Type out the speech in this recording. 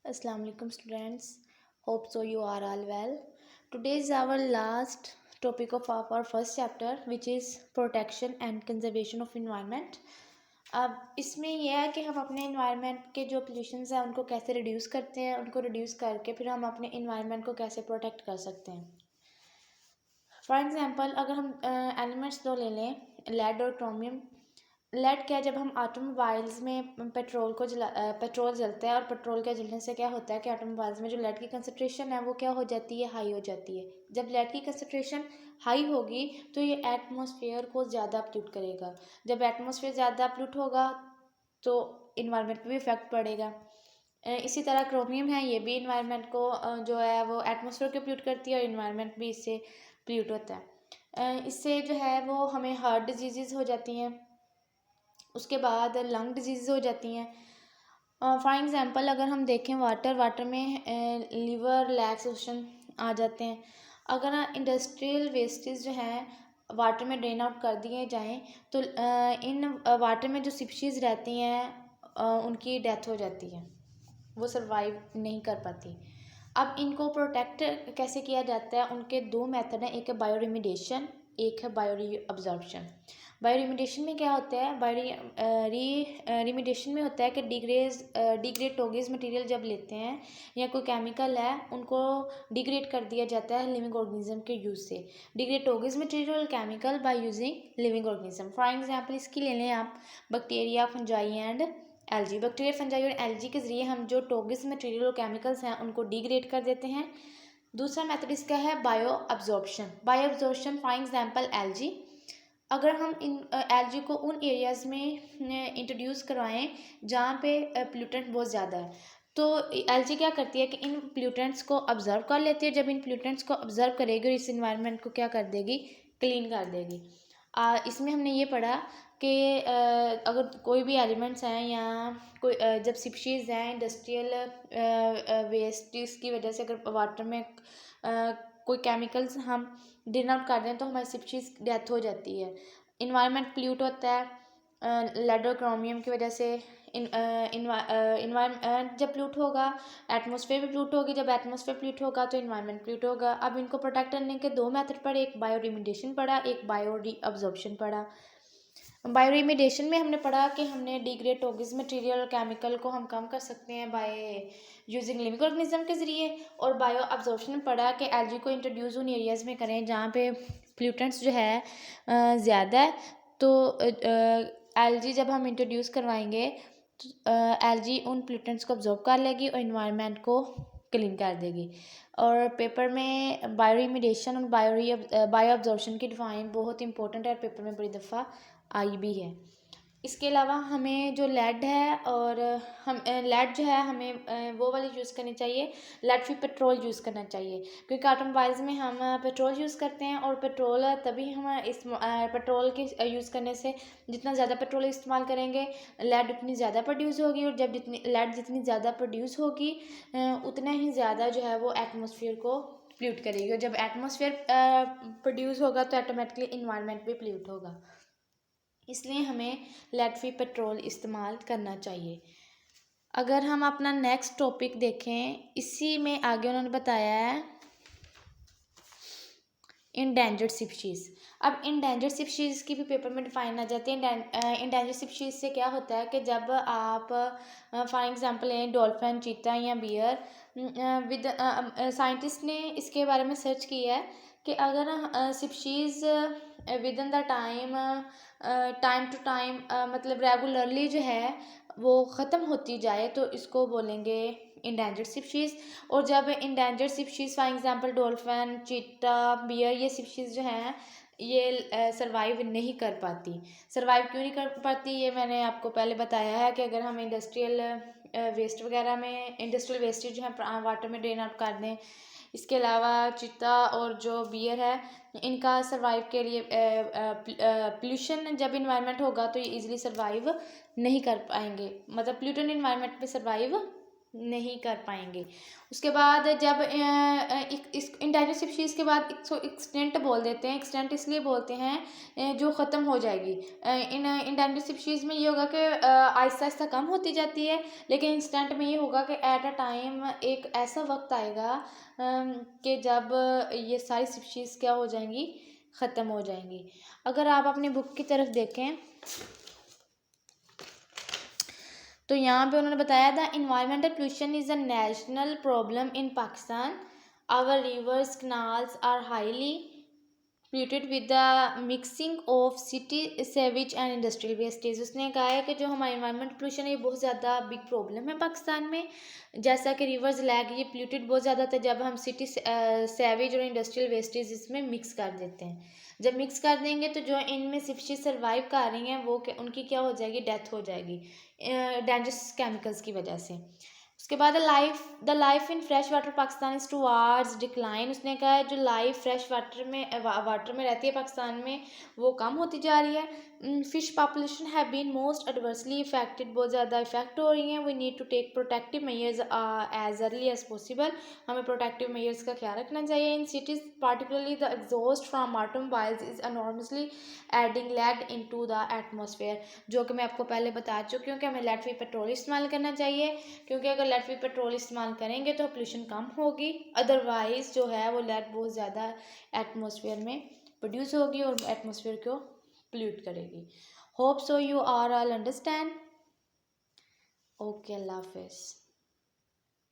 Assalamu alaikum students. Hope so you are all well. Today is our last topic of our first chapter which is protection and conservation of environment. अब इसमें यह है कि हम अपने environment के जो पोल्यूशंस हैं उनको कैसे रिड्यूस करते हैं, उनको रिड्यूस करके फिर हम अपने इन्वायरमेंट को कैसे प्रोटेक्ट कर सकते हैं. फॉर एग्जांपल अगर हम एलिमेंट्स दो ले लें, लेड और क्रोमियम. लेड क्या है, जब हम ऑटोमोबाइल्स में पेट्रोल जलता है और पेट्रोल के जलने से क्या होता है कि ऑटोमोबाइल्स में जो लेड की कंसनट्रेशन है वो क्या हो जाती है, हाई हो जाती है. जब लेड की कंसनट्रेशन हाई होगी तो ये एटमॉस्फेयर को ज़्यादा पोल्यूट करेगा. जब एटमॉस्फेयर ज़्यादा पोल्यूट होगा तो इन्वायरमेंट पे भी इफेक्ट पड़ेगा. इसी तरह क्रोमियम है, ये भी इन्वायरमेंट को जो है वो एटमॉस्फेयर को पोल्यूट करती है और इन्वायरमेंट भी इससे पोल्यूट होता है. इससे जो है वो हमें हार्ट डिजीज़ हो जाती हैं, उसके बाद लंग डिजीज़ हो जाती हैं. फॉर एग्ज़ाम्पल अगर हम देखें वाटर में लीवर लैक्सेशन आ जाते हैं. अगर इंडस्ट्रियल वेस्टेज जो हैं वाटर में ड्रेन आउट कर दिए जाएं तो इन वाटर में जो स्पीशीज़ रहती हैं उनकी डेथ हो जाती है, वो सर्वाइव नहीं कर पाती. अब इनको प्रोटेक्ट कैसे किया जाता है, उनके दो मेथड हैं. एक है बायो रिमिडिएशन, एक है बायो रीअब्जॉर्प्शन. बायो रिमिडिएशन में क्या होता है, रिमिडिएशन में होता है कि डिग्रेड टोगेज मटेरियल जब लेते हैं या कोई केमिकल है उनको डिग्रेड कर दिया जाता है लिविंग ऑर्गेनिज्म के यूज़ से. डिग्रेड टोगेज material chemical by using living organism. For example इसकी ले लें आप bacteria, fungi and algae. Bacteria, fungi और एल्गी के ज़रिए हम जो टॉक्सिक मटेरियल और केमिकल्स हैं उनको डिग्रेड कर देते हैं. दूसरा मेथड इसका है bio absorption. Bio absorption for example algae. अगर हम इन एल्गी को उन एरियाज़ में इंट्रोड्यूस करवाएं जहाँ पे पोल्यूटेंट बहुत ज़्यादा है तो एल्गी क्या करती है कि इन पोल्यूटेंट्स को ऑब्जर्व कर लेती है. जब इन पोल्यूटेंट्स को ऑब्जर्व करेगी और इस इन्वायरमेंट को क्या कर देगी, क्लीन कर देगी. इसमें हमने ये पढ़ा कि अगर कोई भी एलिमेंट्स हैं या कोई जब स्पीशीज़ हैं इंडस्ट्रियल वेस्ट की वजह से अगर वाटर में कोई केमिकल्स हम ड्रेन आउट कर दें तो हमारी स्पीशीज़ डेथ हो जाती है. इन्वायरमेंट पोल्यूट होता है लेड और क्रोमियम की वजह से. इन्वायरमेंट जब पोल्यूट होगा एटमॉस्फेयर भी पोल्यूट होगी. जब एटमॉस्फेयर पोल्यूट होगा तो इन्वायरमेंट पोल्यूट होगा. अब इनको प्रोटेक्ट करने के दो मेथड पढ़े, एक बायो रिमिडिएशन पढ़ा, एक बायो रीअब्जॉर्प्शन पढ़ा. बायो रिमिडिएशन में हमने पढ़ा कि हमने डिग्रेड टॉक्सिक मटेरियल और केमिकल को हम कम कर सकते हैं बाय यूजिंग लिविंग ऑर्गेनिज्म के ज़रिए. और बायो अब्जॉर्प्शन में पढ़ा कि एल्गी को इंट्रोड्यूस उन एरियाज़ में करें जहाँ पे पोल्यूटेंट्स जो है ज़्यादा है. तो एल्गी जब हम इंट्रोड्यूस करवाएंगे तो एल्गी उन पोल्यूटेंट्स को अब्जॉर्ब कर लेगी और इन्वायरमेंट को क्लीन कर देगी. और पेपर में बायो रिमिडिएशन और बायो अब्जॉर्प्शन की डिफाइन बहुत इंपॉर्टेंट है, पेपर में बड़ी दफ़ा आई भी है. इसके अलावा हमें जो लेड है और हम लेड जो है हमें वो वाली यूज़ करनी चाहिए, लेड फ्री पेट्रोल यूज़ करना चाहिए. क्योंकि ऑटोमोबाइल्स में हम पेट्रोल यूज़ करते हैं और पेट्रोल तभी हम इस पेट्रोल के यूज़ करने से जितना ज़्यादा पेट्रोल इस्तेमाल करेंगे लेड उतनी ज़्यादा प्रोड्यूस होगी. और जब जितनी ज़्यादा प्रोड्यूस होगी उतना ही ज़्यादा जो है वो एटमॉस्फेयर को पोल्यूट करेगी. और जब एटमॉस्फेयर प्रोड्यूस होगा तो ऑटोमेटिकली इन्वायरमेंट भी पोल्यूट होगा. इसलिए हमें लेड फ्री पेट्रोल इस्तेमाल करना चाहिए. अगर हम अपना नेक्स्ट टॉपिक देखें, इसी में आगे उन्होंने बताया है इंडेंजर्ड स्पीशीज़. अब इंडेंजर्ड स्पीशीज़ की भी पेपर में डिफाइन आ जाती है. इंडेंजर्ड स्पीशीज़ से क्या होता है कि जब आप फॉर एग्जांपल लें डॉल्फिन, चीता या बियर. साइंटिस्ट ने इसके बारे में सर्च किया है कि अगर species within the time to time मतलब रेगुलरली जो है वो ख़त्म होती जाए तो इसको बोलेंगे इंडेंजर्ड स्पीशीज़. और जब endangered species for example dolphin, चीता, बियर ये स्पीशीज़ जो हैं ये सर्वाइव नहीं कर पाती. सर्वाइव क्यों नहीं कर पाती ये मैंने आपको पहले बताया है कि अगर हम इंडस्ट्रियल वेस्ट वगैरह में इंडस्ट्रियल वेस्टेज जो है वाटर में ड्रेन आउट कर दें. इसके अलावा चीता और जो बियर है इनका सर्वाइव के लिए पोल्यूशन जब इन्वायरमेंट होगा तो ये इजीली सर्वाइव नहीं कर पाएंगे, मतलब पोल्यूटेड इन्वायरमेंट में सर्वाइव नहीं कर पाएंगे। उसके बाद जब इस इंडेंजर्ड स्पीशीज़ के बाद इसको एक्सटेंट बोल देते हैं। एक्सटेंट इसलिए बोलते हैं जो ख़त्म हो जाएगी। इन इंडेंजर्ड स्पीशीज़ में ये होगा कि आहिस्ता आहिस्ता कम होती जाती है, लेकिन एक्सटेंट में ये होगा कि एट अ टाइम एक ऐसा वक्त आएगा कि जब ये सारी स्पीशीज़ क्या हो जाएंगी, ख़त्म हो जाएंगी। अगर आप अपनी बुक की तरफ देखें तो यहाँ पे उन्होंने बताया था environmental pollution is a national problem in Pakistan. Our rivers canals are highly polluted with the mixing of city sewage and industrial wastage। उसने कहा है कि जो हमारा इन्वायरमेंट पोल्यूशन है ये बहुत ज़्यादा बिग प्रॉब्लम है पाकिस्तान में। जैसा कि रिवर्स लैग ये पोल्यूटेड बहुत ज़्यादा था जब हम सिटी सेवेज और इंडस्ट्रियल वेस्टेज इसमें मिक्स कर देते हैं। जब मिक्स कर देंगे तो जो इनमें स्पीशीज सर्वाइव कर रही हैं वो उनकी क्या हो जाएगी, डेथ हो जाएगी डेंजरस केमिकल्स की वजह से। उसके बाद the life in fresh water Pakistan is towards decline. उसने कहा है जो लाइफ फ्रेश वाटर में रहती है पाकिस्तान में वो कम होती जा रही है। Fish population have been most adversely affected, बहुत ज़्यादा इफेक्ट हो रही हैं। We need to take protective measures as early as possible. हमें प्रोटेक्टिव मेजर्स का ख्याल रखना चाहिए। In cities particularly the exhaust from automobiles is enormously adding lead into the atmosphere. जो कि मैं आपको पहले बता चुकी हूँ कि हमें लेड फ्री पेट्रोल इस्तेमाल करना चाहिए, क्योंकि अगर लेड फ्री पेट्रोल इस्तेमाल करेंगे तो पोल्यूशन कम होगी। अदरवाइज़ जो है वो लेड बहुत ज़्यादा एटमॉस्फेयर में प्रोड्यूस होगी और एटमॉस्फेयर को पोल्यूट करेगी। Hope so you are all understand. Okay, अल्लाह हाफिज़।